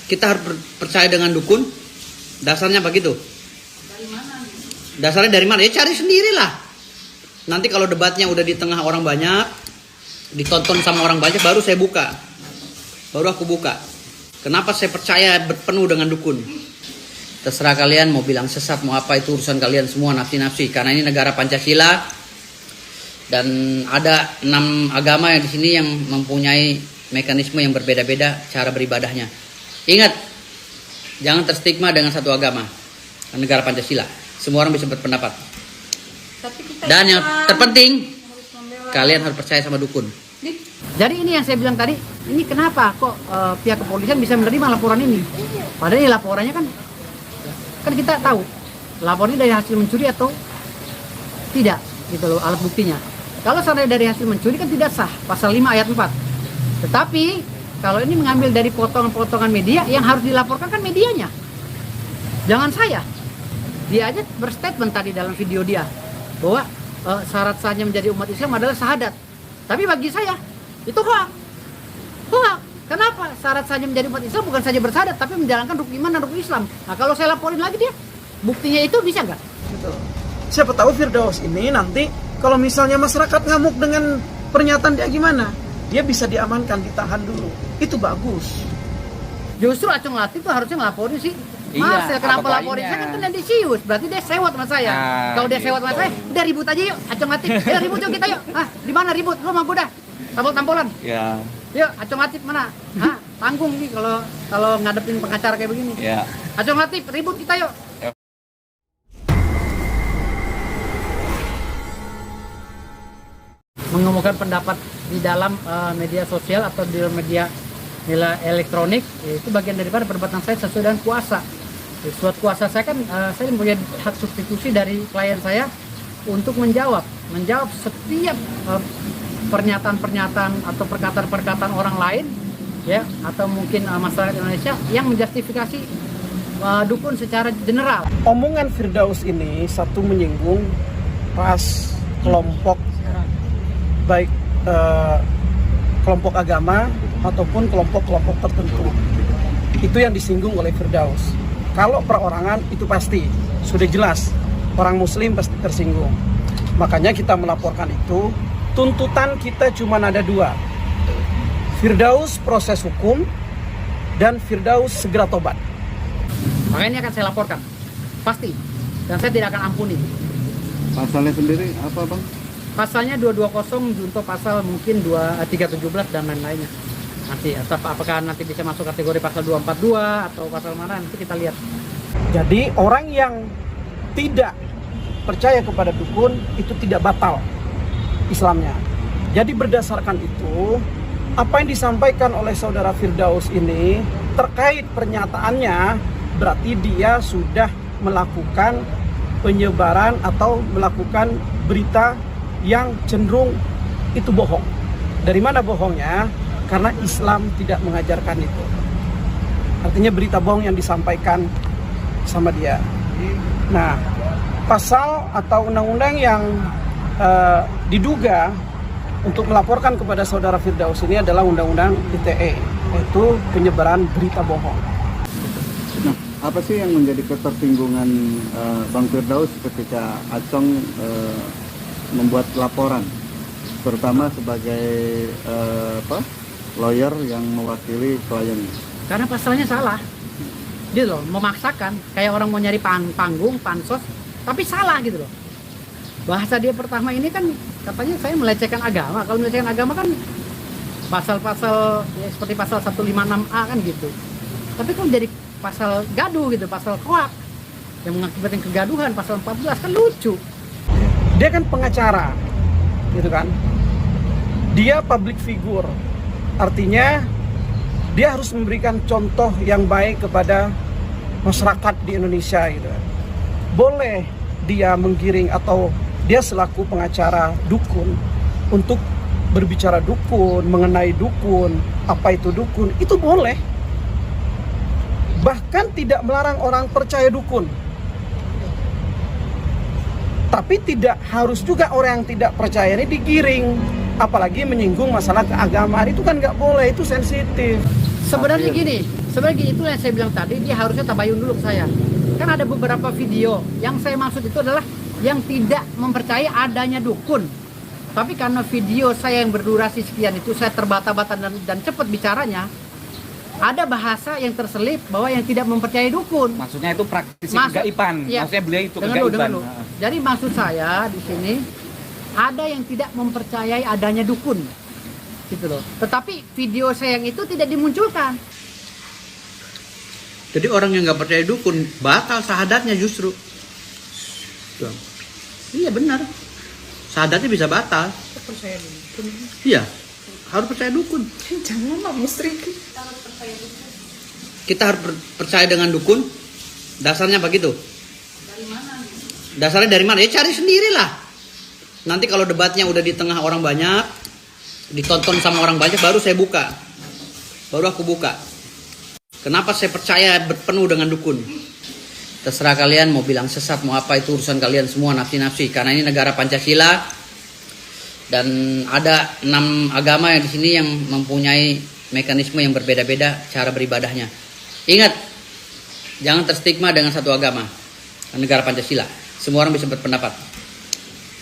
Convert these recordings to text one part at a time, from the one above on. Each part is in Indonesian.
kita harus percaya dengan dukun? Dasarnya begitu. Dari mana? Dasarnya dari mana? Ya cari sendirilah. Nanti kalau debatnya udah di tengah orang banyak, ditonton sama orang banyak, baru saya buka. Baru aku buka. Kenapa saya percaya penuh dengan dukun? Terserah kalian mau bilang sesat, mau apa, itu urusan kalian semua, nafsi-nafsi. Karena ini negara Pancasila. Dan ada 6 agama yang di sini yang mempunyai mekanisme yang berbeda-beda cara beribadahnya. Ingat, jangan terstigma dengan satu agama. Negara Pancasila, semua orang bisa berpendapat. Dan yang terpenting, kalian harus percaya sama dukun. Jadi ini yang saya bilang tadi, ini kenapa kok pihak kepolisian bisa menerima laporan ini? Padahal ini laporannya kan kita tahu laporannya dari hasil mencuri atau tidak, gitu loh alat buktinya. Kalau seandainya dari hasil mencuri kan tidak sah, pasal 5 ayat 4. Tetapi kalau ini mengambil dari potongan-potongan media, yang harus dilaporkan kan medianya, jangan saya. Dia aja berstatement tadi dalam video dia bahwa syarat sahnya menjadi umat Islam adalah syahadat. Tapi bagi saya itu hoak. Kenapa? Syarat sahnya menjadi umat Islam bukan saja bersyahadat, tapi menjalankan rukun iman dan rukun Islam. Nah kalau saya laporin lagi dia, buktinya itu bisa nggak? Betul. Siapa tahu Firdaus ini nanti kalau misalnya masyarakat ngamuk dengan pernyataan dia gimana, dia bisa diamankan, ditahan dulu. Itu bagus. Justru Acung Latif tuh harusnya ngelaporin sih. Mas, Iya, kenapa apa laporin? baiknya? Saya kan tendensius, berarti dia sewot sama saya. Nah, Kalau dia gitu. sewot sama saya, udah ribut aja yuk, Acung Latif. Ribut yuk kita yuk. Ah, di mana ribut? Lu mah udah. Tampol-tampolan. Ya, Yuk, Acung Latif mana? Hah, tanggung nih kalau ngadepin pengacara kayak begini. ya. Acung Latif, ribut kita yuk. Mengumumkan pendapat di dalam media sosial atau di media elektronik, itu bagian daripada perbuatan saya sesuai dengan kuasa. Suatu kuasa saya kan, saya mempunyai hak substitusi dari klien saya untuk menjawab setiap pernyataan-pernyataan atau perkataan-perkataan orang lain, ya, atau mungkin masyarakat Indonesia yang menjustifikasi dukun secara general. Omongan Firdaus ini satu menyinggung ras, kelompok, baik kelompok agama ataupun kelompok-kelompok tertentu. Itu yang disinggung oleh Firdaus. Kalau perorangan itu pasti sudah jelas, orang muslim pasti tersinggung. Makanya kita melaporkan itu. Tuntutan kita cuma ada 2, Firdaus proses hukum dan Firdaus segera tobat. Makanya akan saya laporkan, pasti, dan saya tidak akan ampuni. Pasalnya sendiri apa bang? Pasalnya 220 junto pasal mungkin 317 dan lain-lainnya. Nanti atau apakah nanti bisa masuk kategori pasal 242 atau pasal mana, nanti kita lihat. Jadi orang yang tidak percaya kepada dukun itu tidak batal Islamnya. Jadi berdasarkan itu, apa yang disampaikan oleh saudara Firdaus ini terkait pernyataannya, berarti dia sudah melakukan penyebaran atau melakukan berita yang cenderung itu bohong. Dari mana bohongnya? Karena Islam tidak mengajarkan itu. Artinya berita bohong yang disampaikan sama dia. Nah, pasal atau undang-undang yang diduga untuk melaporkan kepada saudara Firdaus ini adalah undang-undang ITE, yaitu penyebaran berita bohong. Nah, apa sih yang menjadi ketersinggungan Bang Firdaus ketika Acong membuat laporan, terutama sebagai lawyer yang mewakili kliennya? Karena pasalnya salah, gitu loh, memaksakan kayak orang mau nyari panggung, pansos, tapi salah gitu loh. Bahasa dia pertama ini kan katanya saya melecehkan agama. Kalau melecehkan agama kan pasal-pasal ya, seperti pasal 156A kan gitu. Tapi kalau jadi pasal gaduh gitu, pasal hoak yang mengakibatkan kegaduhan, pasal 14 kan lucu. Dia kan pengacara, gitu kan. Dia public figure, artinya dia harus memberikan contoh yang baik kepada masyarakat di Indonesia, gitu. Boleh dia menggiring atau dia selaku pengacara dukun untuk berbicara dukun, mengenai dukun, apa itu dukun, itu boleh. Bahkan tidak melarang orang percaya dukun. Tapi tidak harus juga orang yang tidak percaya ini digiring, apalagi menyinggung masalah keagamaan, itu kan nggak boleh, itu sensitif. Sebenarnya gini, Sebenarnya itu yang saya bilang tadi, dia harusnya tabayun dulu ke saya. Kan ada beberapa video yang saya maksud itu adalah yang tidak mempercayai adanya dukun. Tapi karena video saya yang berdurasi sekian itu saya terbata-bata dan cepat bicaranya, ada bahasa yang terselip bahwa yang tidak mempercayai dukun. Maksudnya itu praktisi kegaiban. Ya, Maksudnya beliau itu dengar kegaiban. dulu. Jadi maksud saya di sini ada yang tidak mempercayai adanya dukun. Gitu loh. Tetapi video saya yang itu tidak dimunculkan. Jadi orang yang nggak percaya dukun batal syahadatnya justru. Tuh. Iya benar. Syahadatnya bisa batal. Percaya dukun. Iya. Harus percaya dukun. Jangan lah musyrik. Kita harus percaya dengan dukun. Dasarnya begitu. Dasarnya dari mana? Ya cari sendirilah. Nanti kalau debatnya udah di tengah orang banyak, ditonton sama orang banyak, baru saya buka. Baru aku buka. Kenapa saya percaya penuh dengan dukun? Terserah kalian mau bilang sesat, mau apa, itu urusan kalian semua, nafsi-nafsi. Karena ini negara Pancasila dan ada 6 agama yang di sini yang mempunyai mekanisme yang berbeda-beda cara beribadahnya. Ingat, jangan terstigma dengan satu agama. Negara Pancasila, semua orang bisa berpendapat.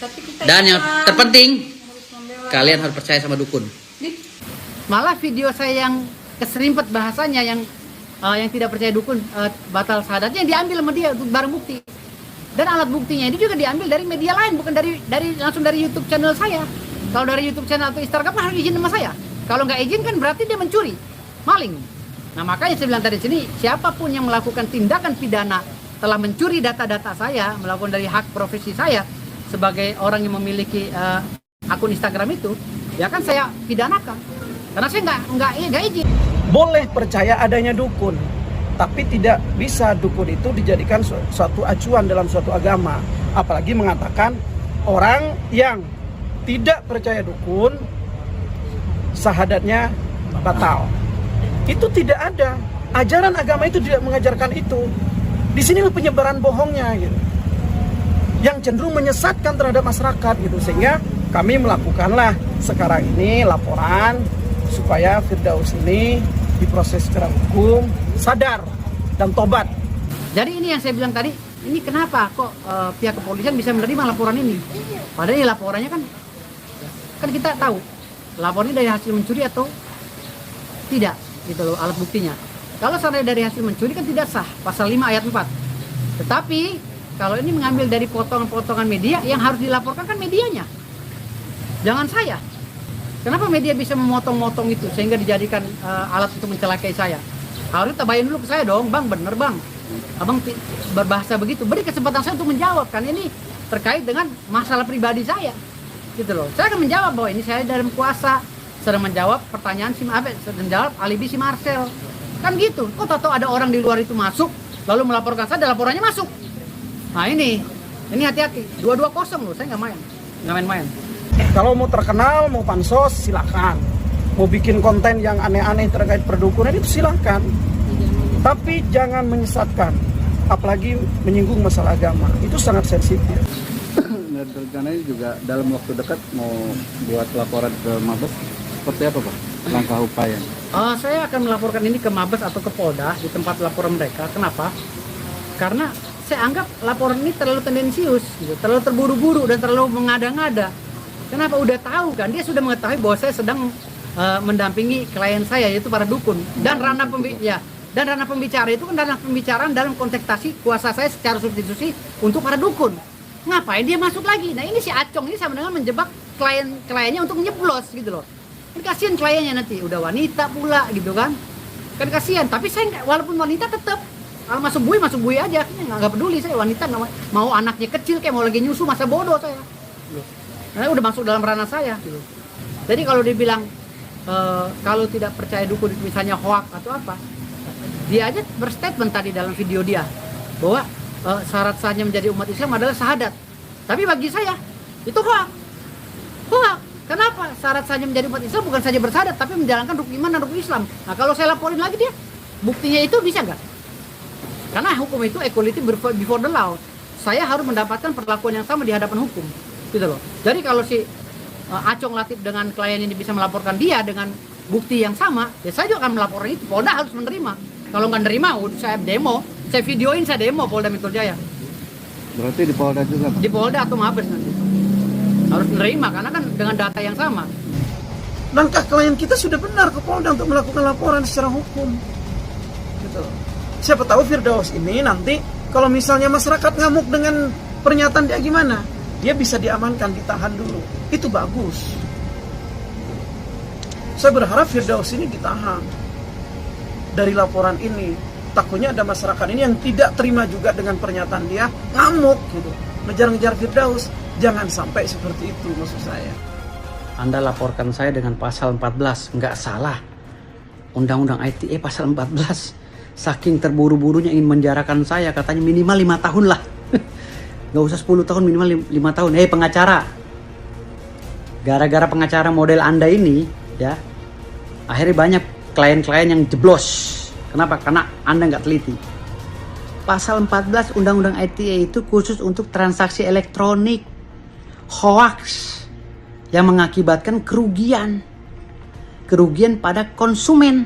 Tapi kita Dan yang Islam terpenting, harus membela. kalian harus percaya sama dukun. Malah video saya yang keserimpet bahasanya yang tidak percaya dukun batal syahadatnya yang diambil sama dia untuk barang bukti. Dan alat buktinya itu juga diambil dari media lain, bukan dari langsung dari YouTube channel saya. Kalau dari YouTube channel atau Instagram harus izin sama saya. Kalau nggak izin kan berarti dia mencuri, maling. Nah makanya saya bilang tadi sini, siapapun yang melakukan tindakan pidana telah mencuri data-data saya, melakukan dari hak profesi saya sebagai orang yang memiliki akun Instagram itu, ya kan saya pidanakan. Karena saya nggak izin. Boleh percaya adanya dukun, tapi tidak bisa dukun itu dijadikan suatu acuan dalam suatu agama. Apalagi mengatakan orang yang tidak percaya dukun syahadatnya batal. Itu tidak ada. Ajaran agama itu tidak mengajarkan itu. Di sinilah penyebaran bohongnya gitu. Yang cenderung menyesatkan terhadap masyarakat gitu, sehingga kami melakukanlah sekarang ini laporan supaya Firdaus ini diproses secara hukum, sadar dan tobat. Jadi ini yang saya bilang tadi, ini kenapa kok pihak kepolisian bisa menerima laporan ini? Padahal ini laporannya kan kita tahu laporannya dari hasil mencuri atau tidak, gitu loh alat buktinya. Kalau seandainya dari hasil mencuri kan tidak sah, pasal 5 ayat 4. Tetapi kalau ini mengambil dari potongan-potongan media, yang harus dilaporkan kan medianya, jangan saya. Kenapa media bisa memotong-motong itu sehingga dijadikan alat untuk mencelakai saya? Harusnya tabayun dulu ke saya dong, bang, bener bang. Abang berbahasa begitu, beri kesempatan saya untuk menjawab, kan ini terkait dengan masalah pribadi saya, gitu loh. Saya akan menjawab bahwa ini saya dalam kuasa sedang menjawab pertanyaan sedang menjawab alibi si Marcel, kan gitu. Kok tahu ada orang di luar itu masuk lalu melaporkan saya, dan laporannya masuk. Nah ini hati-hati, 220 loh, saya nggak main-main. Kalau mau terkenal, mau pansos, silakan. Mau bikin konten yang aneh-aneh terkait perdukunan itu silakan. Tapi jangan menyesatkan, apalagi menyinggung masalah agama. Itu sangat sensitif. Dan rencananya juga dalam waktu dekat mau buat laporan ke Mabes. Seperti apa Pak langkah upaya? Saya akan melaporkan ini ke Mabes atau ke Polda di tempat laporan mereka. Kenapa? Karena saya anggap laporan ini terlalu tendensius, gitu, terlalu terburu-buru dan terlalu mengada-ngada. Kenapa? Udah tahu kan, dia sudah mengetahui bahwa saya sedang mendampingi klien saya, yaitu para dukun. Dan ranah pembicara itu kan ranah pembicaraan dalam kontestasi kuasa saya secara substitusi untuk para dukun. Ngapain dia masuk lagi? Nah ini si Acong ini sama dengan menjebak kliennya untuk nyeblos gitu loh. Kan kasihan kliennya nanti, udah wanita pula gitu kan. Kan kasihan, tapi saya walaupun wanita tetap kalau masuk bui aja, nggak peduli saya wanita, mau anaknya kecil kayak mau lagi nyusu, masa bodoh saya. Nah, udah masuk dalam ranah saya gitu. Jadi kalau dibilang kalau tidak percaya dukun misalnya hoak atau apa, dia aja berstatement tadi dalam video dia bahwa syarat sahnya menjadi umat Islam adalah syahadat. Tapi bagi saya itu hoak. Kenapa? Syarat sahnya menjadi umat Islam bukan saja bersyahadat, tapi menjalankan rukun iman dan rukun Islam. Nah kalau saya laporin lagi dia, buktinya itu bisa nggak? Karena hukum itu equality before the law. Saya harus mendapatkan perlakuan yang sama di hadapan hukum. Gitu loh. Jadi kalau si Acong Latif dengan klien ini bisa melaporkan dia dengan bukti yang sama, ya saya juga akan melaporkan itu. Polda harus menerima. Kalau nggak nerima, saya demo, saya videoin, saya demo Polda Metro Jaya. Berarti di Polda juga, Pak? Di Polda atau Mabes nanti. Harus nerima karena kan dengan data yang sama. Langkah klien kita sudah benar ke Polda untuk melakukan laporan secara hukum. Gitu. Siapa tahu Firdaus ini nanti kalau misalnya masyarakat ngamuk dengan pernyataan dia gimana, dia bisa diamankan, ditahan dulu. Itu bagus. Saya berharap Firdaus ini ditahan dari laporan ini. Takutnya ada masyarakat ini yang tidak terima juga dengan pernyataan dia, ngamuk gitu, ngejar-ngejar Firdaus. Jangan sampai seperti itu maksud saya. Anda laporkan saya dengan pasal 14, nggak salah. Undang-undang ITE pasal 14. Saking terburu-burunya ingin menjarakan saya, katanya minimal 5 tahun lah. Nggak usah 10 tahun, minimal 5 tahun. Hei pengacara, gara-gara pengacara model Anda ini, ya, akhirnya banyak klien-klien yang jeblos. Kenapa? Karena Anda nggak teliti. Pasal 14 Undang-Undang ITE itu khusus untuk transaksi elektronik. Hoax yang mengakibatkan kerugian pada konsumen.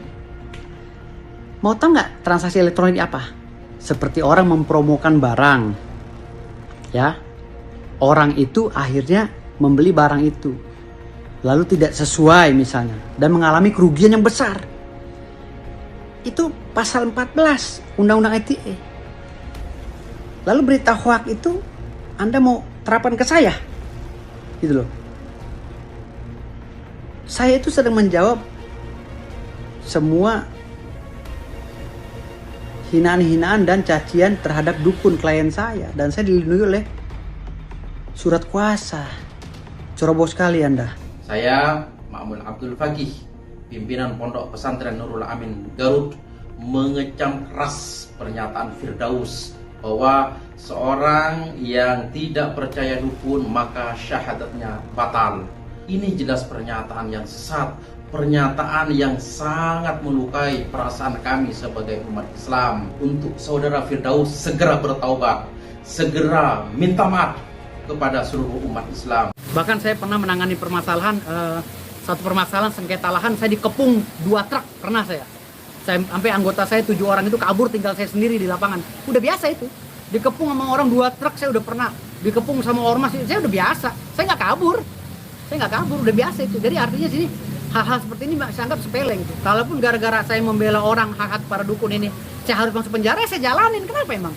Mau tahu nggak transaksi elektronik apa? Seperti orang mempromokan barang, ya, orang itu akhirnya membeli barang itu lalu tidak sesuai misalnya dan mengalami kerugian yang besar. Itu pasal 14 Undang-Undang ITE. Lalu berita hoax itu Anda mau terapkan ke saya? Gitu loh. Saya itu sedang menjawab semua hinaan-hinaan dan cacian terhadap dukun klien saya, dan saya dilindungi oleh surat kuasa. Ceroboh sekali Anda. Saya Ma'mun Abdul Faqih, pimpinan Pondok Pesantren Nurul Amin Garut, mengecam keras pernyataan Firdaus bahwa seorang yang tidak percaya dukun maka syahadatnya batal. Ini jelas pernyataan yang sesat, pernyataan yang sangat melukai perasaan kami sebagai umat Islam. Untuk saudara Firdaus segera bertaubat, segera minta maaf kepada seluruh umat Islam. Bahkan saya pernah menangani permasalahan, satu permasalahan sengketa lahan, saya dikepung 2 truk, pernah saya. Sampai anggota saya 7 orang itu kabur, tinggal saya sendiri di lapangan. Udah biasa itu. Dikepung sama orang 2 truk, saya udah pernah. Dikepung sama ormas, saya udah biasa. Saya nggak kabur, udah biasa itu. Jadi artinya sini hal-hal seperti ini saya anggap sepele gitu. Kalaupun gara-gara saya membela orang, hak-hak para dukun ini, saya harus masuk penjara, saya jalanin. Kenapa emang?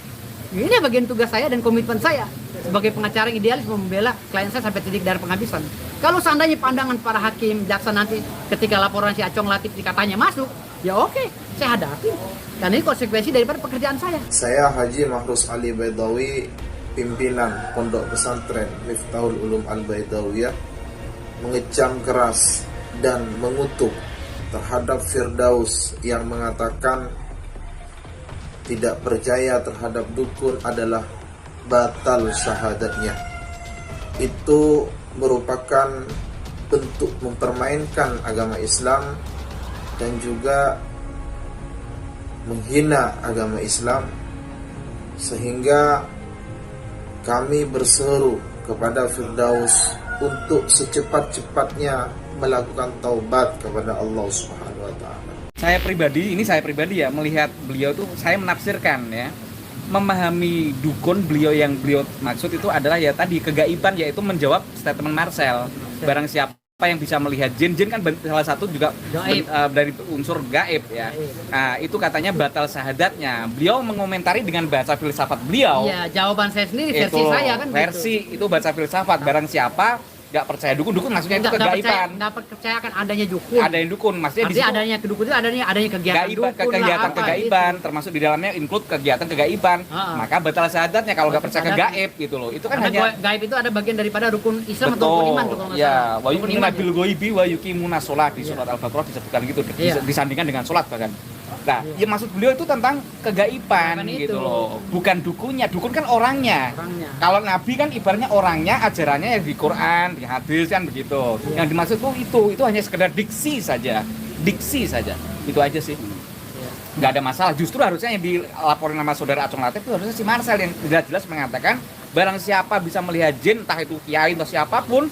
Ini bagian tugas saya dan komitmen saya sebagai pengacara yang idealis membela klien saya sampai titik darah penghabisan. Kalau seandainya pandangan para hakim, jaksa nanti ketika laporan si Acong Latif dikatanya masuk, ya oke, saya hadapi. Karena ini konsekuensi daripada pekerjaan saya. Saya Haji Mahrus Ali Baidawi, pimpinan Pondok Pesantren Miftahul Ulum Al-Baidawiyah, mengecam keras dan mengutuk terhadap Firdaus yang mengatakan tidak percaya terhadap dukun adalah batal syahadatnya. Itu merupakan bentuk mempermainkan agama Islam dan juga menghina agama Islam, sehingga kami berseru kepada Firdaus untuk secepat-cepatnya melakukan taubat kepada Allah Subhanahu wa taala. Saya pribadi ya melihat beliau tuh, saya menafsirkan ya, memahami dukun beliau yang beliau maksud itu adalah ya tadi kegaiban, yaitu menjawab statement Marcel. Barang siapa yang bisa melihat jin kan salah satu juga dari unsur gaib ya. Nah, itu katanya batal syahadatnya. Beliau mengomentari dengan bahasa filsafat beliau. Iya, jawaban saya sendiri, versi itu, saya kan versi gitu. itu bahasa filsafat. Barang siapa nggak percaya dukun maksudnya itu kegaiban. Nggak percaya kan adanya dukun. Ada yang dukun, maksudnya di situ adanya kedukun itu adanya kegiatan dukun kegiatan lah, kegaiban, gitu. termasuk di dalamnya include kegiatan kegaiban. Maka batal syahadatnya kalau nggak percaya ke gaib gitu loh. Itu kan karena hanya gaib itu ada bagian daripada rukun Islam atau betul, rukun iman tuh kalau nggak ya, salah. wa yu'minuna bil ghaibi wa yuqimuna sholat di surat Al-Baqarah disebutkan gitu, disandingkan dengan sholat bahkan. Nah, ya maksud beliau itu tentang kegaiban gitu loh, bukan dukunnya. Dukun kan orangnya. Kalau nabi kan ibaratnya orangnya, ajarannya yang di Quran, di hadis kan begitu. Yang dimaksud itu hanya sekedar diksi saja. Itu aja sih. Nggak ada masalah. Justru harusnya yang dilaporin sama saudara Acong Latif itu harusnya si Marcel yang jelas-jelas mengatakan barang siapa bisa melihat jin, entah itu kiai atau siapapun,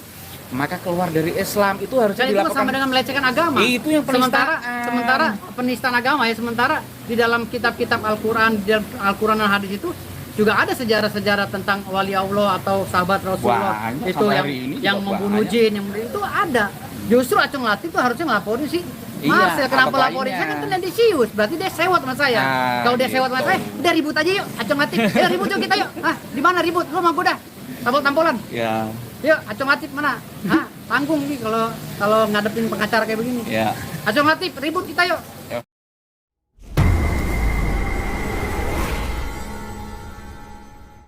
maka keluar dari Islam. Itu harusnya Dan itu dilakukan. sama dengan melecehkan agama. Itu yang penistaan. Sementara penistaan agama ya, sementara di dalam kitab-kitab Al-Qur'an, di dalam Al-Qur'an dan hadis itu juga ada sejarah-sejarah tentang wali Allah atau sahabat Rasulullah Banyak, itu sampai yang hari ini yang juga membunuh banyak. jin, yang itu ada. Justru Acung Latif tuh harusnya ngelaporin sih. Iya, Mas, ya kenapa apa laporin? baiknya? Saya kan tendensius, berarti dia sewot sama saya. Nah, Kalau dia sewot sama gitu. saya, udah ribut aja yuk, Acung Latif. Ya ribut yuk kita yuk. Ah, di mana ribut? Lu mampu dah. Tampol-tampolan. Ya, Yuk, Acung Latif mana? Hah, tanggung nih kalau ngadepin pengacara kayak begini. ya. Acung Latif, ribut kita yuk.